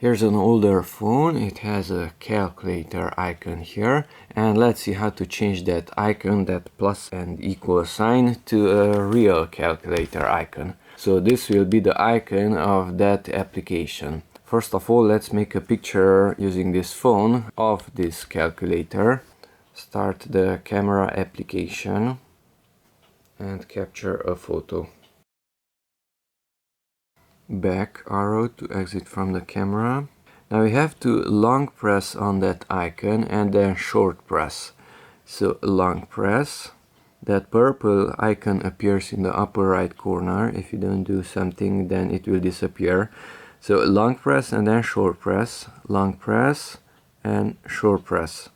Here's an older phone. It has a calculator icon here, and let's see how to change that icon, that plus and equal sign, to a real calculator icon. So this will be the icon of that application. First of all, let's make a picture using this phone of this calculator. Start the camera application and capture a photo. Back arrow to exit from the camera. Now we have to long press on that icon and then short press. So long press. That purple icon appears in the upper right corner. If you don't do something, then it will disappear. So long press and then short press, long press and short press.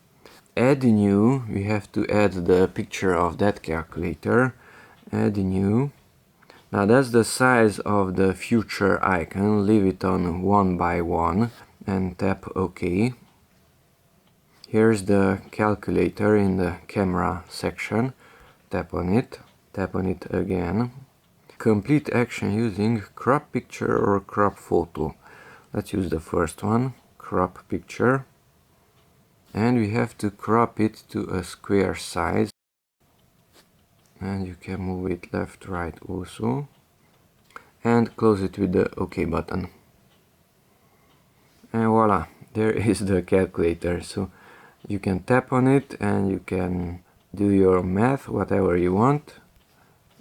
Add new, we have to add the picture of that calculator. Add new. Now that's the size of the future icon. Leave it on 1 by 1 and tap OK. Here's the calculator in the camera section. Tap on it again. Complete action using crop picture or crop photo. Let's use the first one, crop picture. And we have to crop it to a square size. And you can move it left, right also. And close it with the OK button. And voila, there is the calculator. So you can tap on it and you can do your math, whatever you want.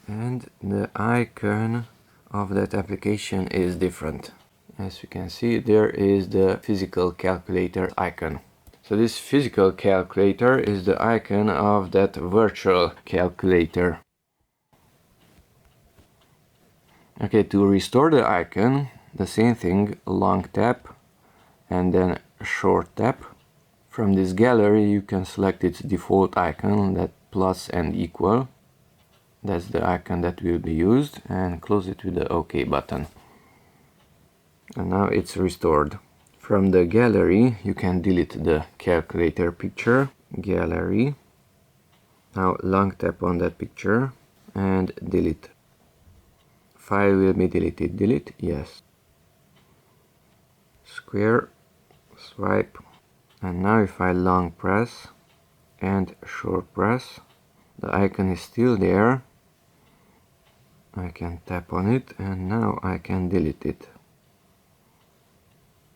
And the icon of that application is different. As you can see, there is the physical calculator icon. So this physical calculator is the icon of that virtual calculator. Okay, to restore the icon, the same thing, long tap and then short tap. From this gallery you can select its default icon, that plus and equal. That's the icon that will be used, and close it with the OK button. And now it's restored. From the gallery you can delete the calculator picture. Gallery. Now long tap on that picture and delete. File will be deleted. Delete? Yes. Square. Swipe. And now if I long press and short press, the icon is still there. I can tap on it and now I can delete it.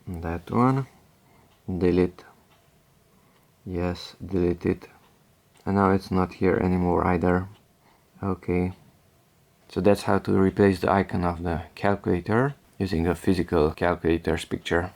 That one, delete. Yes, delete it. And now it's not here anymore either. Okay. So that's how to replace the icon of the calculator using a physical calculator's picture.